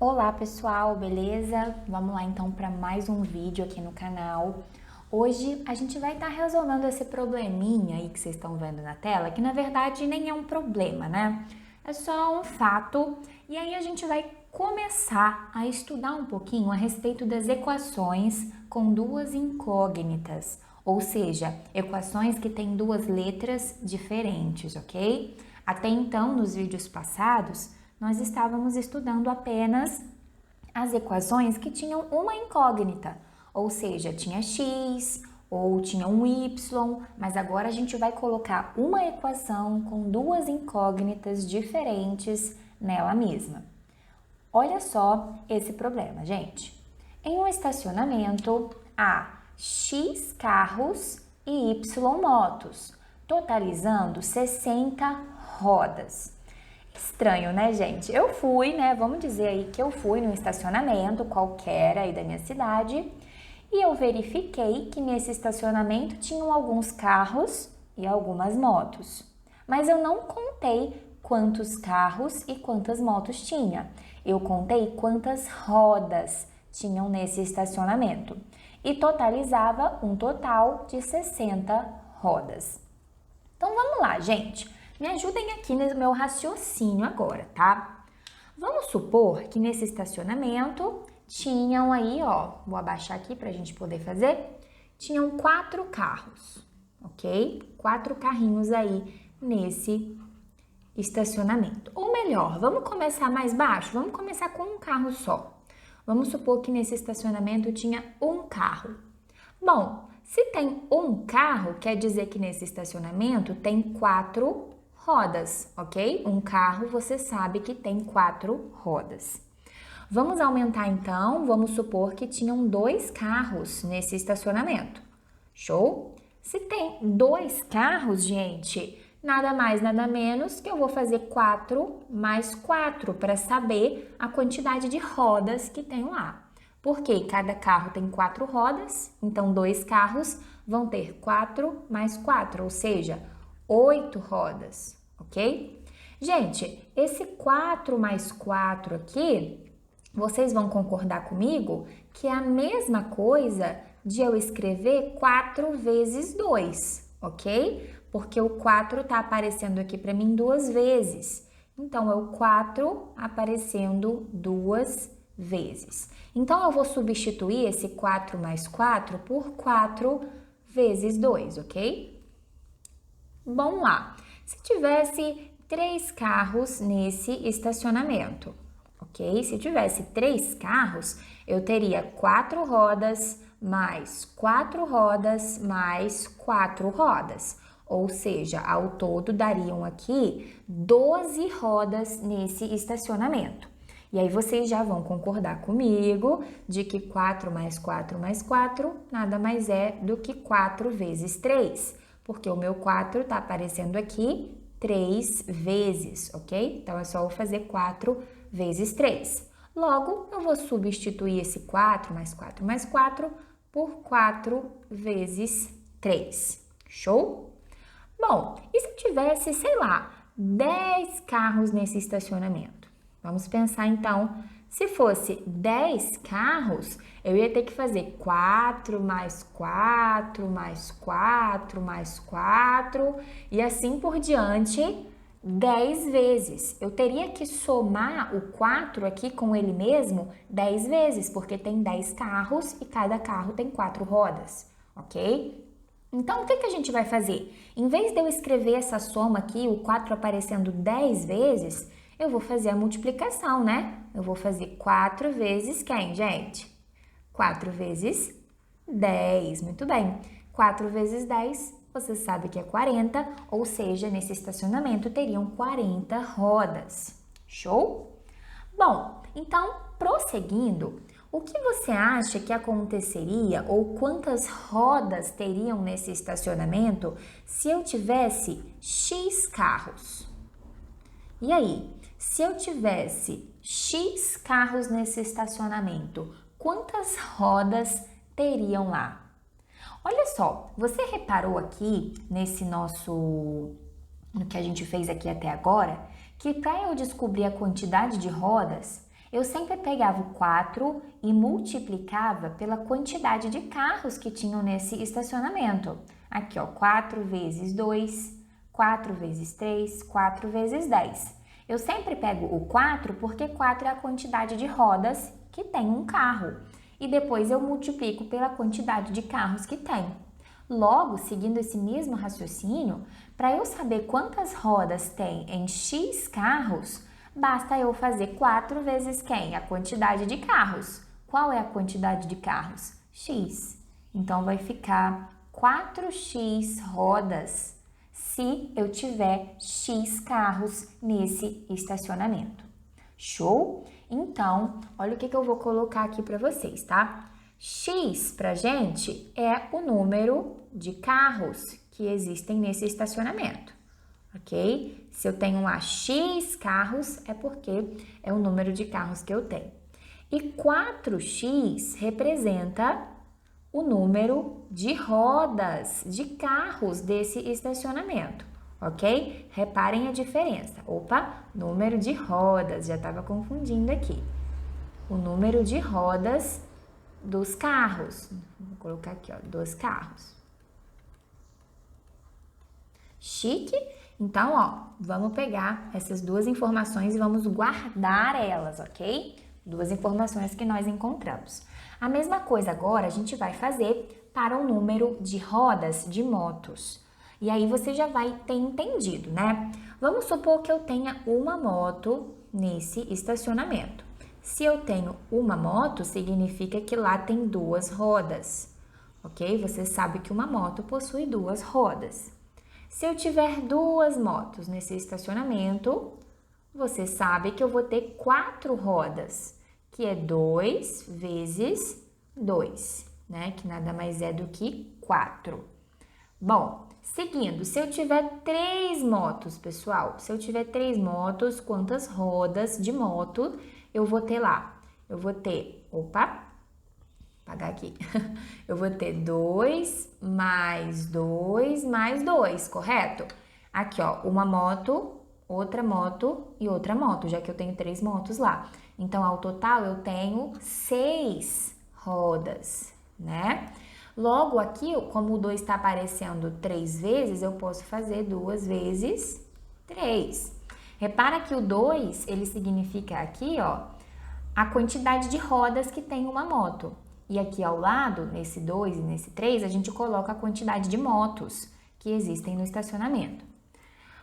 Olá pessoal, beleza? Vamos lá então para mais um vídeo aqui no canal. Hoje a gente vai estar resolvendo esse probleminha aí que vocês estão vendo na tela, que na verdade nem é um problema, né? É só um fato. E aí a gente vai começar a estudar um pouquinho a respeito das equações com duas incógnitas, ou seja, equações que têm duas letras diferentes, ok? Até então, nos vídeos passados, nós estávamos estudando apenas as equações que tinham uma incógnita, ou seja, tinha x ou tinha um y, mas agora a gente vai colocar uma equação com duas incógnitas diferentes nela mesma. Olha só esse problema, gente. Em um estacionamento há x carros e y motos, totalizando 60 rodas. Estranho, né, gente? Eu fui, né? Vamos dizer aí que eu fui num estacionamento qualquer aí da minha cidade e eu verifiquei que nesse estacionamento tinham alguns carros e algumas motos. Mas eu não contei quantos carros e quantas motos tinha. Eu contei quantas rodas tinham nesse estacionamento e totalizava um total de 60 rodas. Então vamos lá, gente. Me ajudem aqui no meu raciocínio agora, tá? Vamos supor que nesse estacionamento tinham aí, ó, vou abaixar aqui para a gente poder fazer, tinham 4 carros, ok? 4 carrinhos aí nesse estacionamento. Ou melhor, vamos começar mais baixo? Vamos começar com um carro só. Vamos supor que nesse estacionamento tinha um carro. Bom, se tem um carro, quer dizer que nesse estacionamento tem 4 rodas, ok? Um carro você sabe que tem 4 rodas. Vamos aumentar então, vamos supor que tinham 2 carros nesse estacionamento. Show? Se tem 2 carros, gente, nada mais, nada menos que eu vou fazer 4 mais 4 para saber a quantidade de rodas que tem lá. Porque cada carro tem 4 rodas, então 2 carros vão ter 4 mais 4, ou seja, 8 rodas, ok? Gente, esse 4 mais 4 aqui, vocês vão concordar comigo que é a mesma coisa de eu escrever 4 vezes 2, ok? Porque o 4 está aparecendo aqui para mim 2 vezes. Então, é o 4 aparecendo 2 vezes. Então, eu vou substituir esse 4 mais 4 por 4 vezes 2, ok? Vamos lá. Se tivesse 3 carros nesse estacionamento, ok? Se tivesse 3 carros, eu teria 4 rodas mais 4 rodas mais 4 rodas. Ou seja, ao todo dariam aqui 12 rodas nesse estacionamento. E aí vocês já vão concordar comigo de que 4 mais 4 mais 4 nada mais é do que 4 vezes 3, porque o meu 4 está aparecendo aqui 3 vezes, ok? Então é só eu fazer 4 vezes 3. Logo, eu vou substituir esse 4 mais 4 mais 4 por 4 vezes 3. Show? Bom, e se tivesse, sei lá, 10 carros nesse estacionamento? Vamos pensar então, se fosse 10 carros, eu ia ter que fazer 4 mais 4 mais 4 mais 4 e assim por diante 10 vezes. Eu teria que somar o 4 aqui com ele mesmo 10 vezes, porque tem 10 carros e cada carro tem 4 rodas, ok? Então, o que a gente vai fazer? Em vez de eu escrever essa soma aqui, o 4 aparecendo 10 vezes, eu vou fazer a multiplicação, né? Eu vou fazer 4 vezes quem, gente? 4 vezes 10, muito bem. 4 vezes 10, você sabe que é 40, ou seja, nesse estacionamento teriam 40 rodas. Show? Bom, então, prosseguindo, o que você acha que aconteceria ou quantas rodas teriam nesse estacionamento se eu tivesse X carros? E aí, se eu tivesse X carros nesse estacionamento, quantas rodas teriam lá? Olha só, você reparou aqui no que a gente fez aqui até agora, que para eu descobrir a quantidade de rodas, Eu sempre pegava o 4 e multiplicava pela quantidade de carros que tinham nesse estacionamento. Aqui, ó, 4 vezes 2, 4 vezes 3, 4 vezes 10. Eu sempre pego o 4 porque 4 é a quantidade de rodas que tem um carro. E depois eu multiplico pela quantidade de carros que tem. Logo, seguindo esse mesmo raciocínio, para eu saber quantas rodas tem em X carros, basta eu fazer 4 vezes quem? A quantidade de carros. Qual é a quantidade de carros? X. Então, vai ficar 4x rodas se eu tiver X carros nesse estacionamento. Show? Então, olha o que eu vou colocar aqui para vocês, tá? X pra gente é o número de carros que existem nesse estacionamento, ok? Se eu tenho lá X carros, é porque é o número de carros que eu tenho. E 4x representa o número de rodas de carros desse estacionamento, ok? Reparem a diferença. Opa, número de rodas, já estava confundindo aqui. O número de rodas dos carros. Vou colocar aqui, ó, dos carros. Chique? Então, ó, vamos pegar essas duas informações e vamos guardar elas, ok? Duas informações que nós encontramos. A mesma coisa agora a gente vai fazer para o número de rodas de motos. E aí você já vai ter entendido, né? Vamos supor que eu tenha uma moto nesse estacionamento. Se eu tenho uma moto, significa que lá tem duas rodas, ok? Você sabe que uma moto possui duas rodas. Se eu tiver duas motos nesse estacionamento, você sabe que eu vou ter 4 rodas, que é 2 vezes 2, né? Que nada mais é do que 4. Bom, seguindo, se eu tiver 3 motos, pessoal, se eu tiver 3 motos, quantas rodas de moto eu vou ter lá? Eu vou ter, apagar aqui. Eu vou ter 2 mais 2 mais 2, correto? Aqui, ó, uma moto, outra moto e outra moto, já que eu tenho 3 motos lá. Então, ao total, eu tenho 6 rodas, né? Logo aqui, como o 2 está aparecendo 3 vezes, eu posso fazer 2 vezes 3. Repara que o 2, ele significa aqui, ó, a quantidade de rodas que tem uma moto. E aqui ao lado, nesse 2 e nesse 3, a gente coloca a quantidade de motos que existem no estacionamento.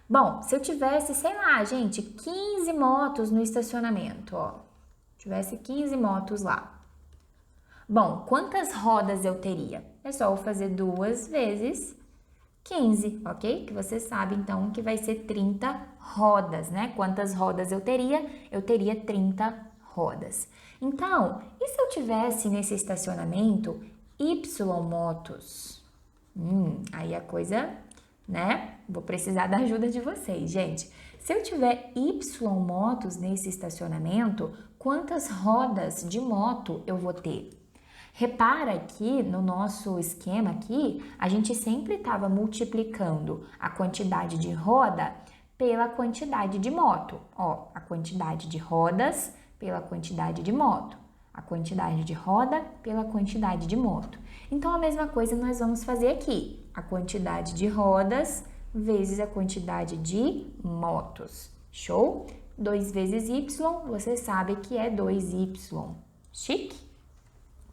Bom, se eu tivesse, sei lá, gente, 15 motos no estacionamento, ó. Tivesse 15 motos lá. Bom, quantas rodas eu teria? É só eu fazer 2 vezes 15, ok? Que você sabe, então, que vai ser 30 rodas, né? Quantas rodas eu teria? Eu teria 30 rodas. Então, e se eu tivesse nesse estacionamento Y motos? Aí a coisa, né? Vou precisar da ajuda de vocês, gente. Se eu tiver Y motos nesse estacionamento, quantas rodas de moto eu vou ter? Repara que no nosso esquema aqui, a gente sempre estava multiplicando a quantidade de roda pela quantidade de moto. Ó, a quantidade de rodas pela quantidade de moto. A quantidade de roda pela quantidade de moto. Então, a mesma coisa nós vamos fazer aqui. A quantidade de rodas vezes a quantidade de motos. Show? 2 vezes Y, você sabe que é 2Y. Chique?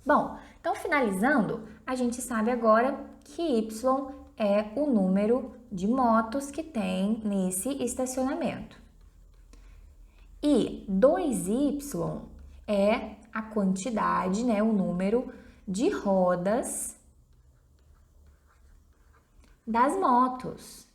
Bom, então finalizando, a gente sabe agora que Y é o número de motos que tem nesse estacionamento. E 2Y é a quantidade, né, o número de rodas das motos.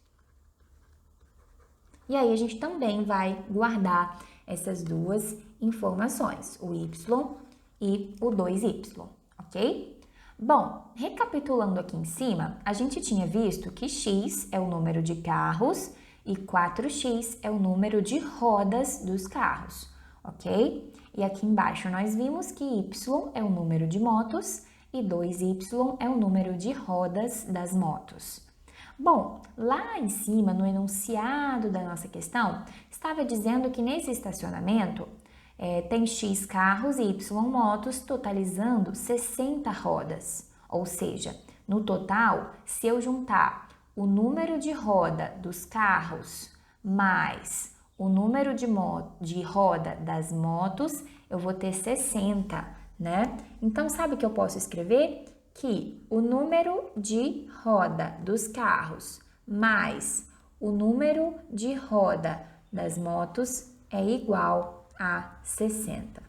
E aí a gente também vai guardar essas duas informações, o Y e o 2Y, ok? Bom, recapitulando aqui em cima, a gente tinha visto que X é o número de carros e 4x é o número de rodas dos carros, ok? E aqui embaixo nós vimos que Y é o número de motos e 2Y é o número de rodas das motos. Bom, lá em cima, no enunciado da nossa questão, estava dizendo que nesse estacionamento tem X carros e Y motos, totalizando 60 rodas. Ou seja, no total, se eu juntar o número de roda dos carros mais o número de roda das motos, eu vou ter 60, né? Então, sabe o que eu posso escrever? Que o número de roda dos carros mais o número de roda das motos é igual a 60.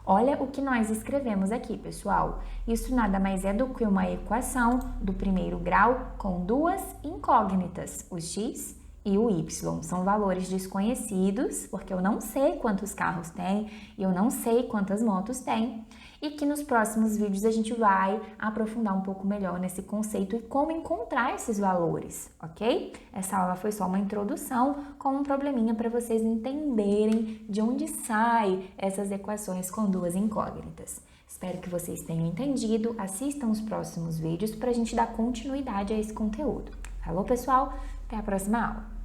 Olha o que nós escrevemos aqui, pessoal. Isso nada mais é do que uma equação do primeiro grau com duas incógnitas, o x e o y. São valores desconhecidos, porque eu não sei quantos carros tem e eu não sei quantas motos tem. E que nos próximos vídeos a gente vai aprofundar um pouco melhor nesse conceito e como encontrar esses valores, ok? Essa aula foi só uma introdução com um probleminha para vocês entenderem de onde saem essas equações com duas incógnitas. Espero que vocês tenham entendido. Assistam os próximos vídeos para a gente dar continuidade a esse conteúdo. Falou, pessoal? Até a próxima aula!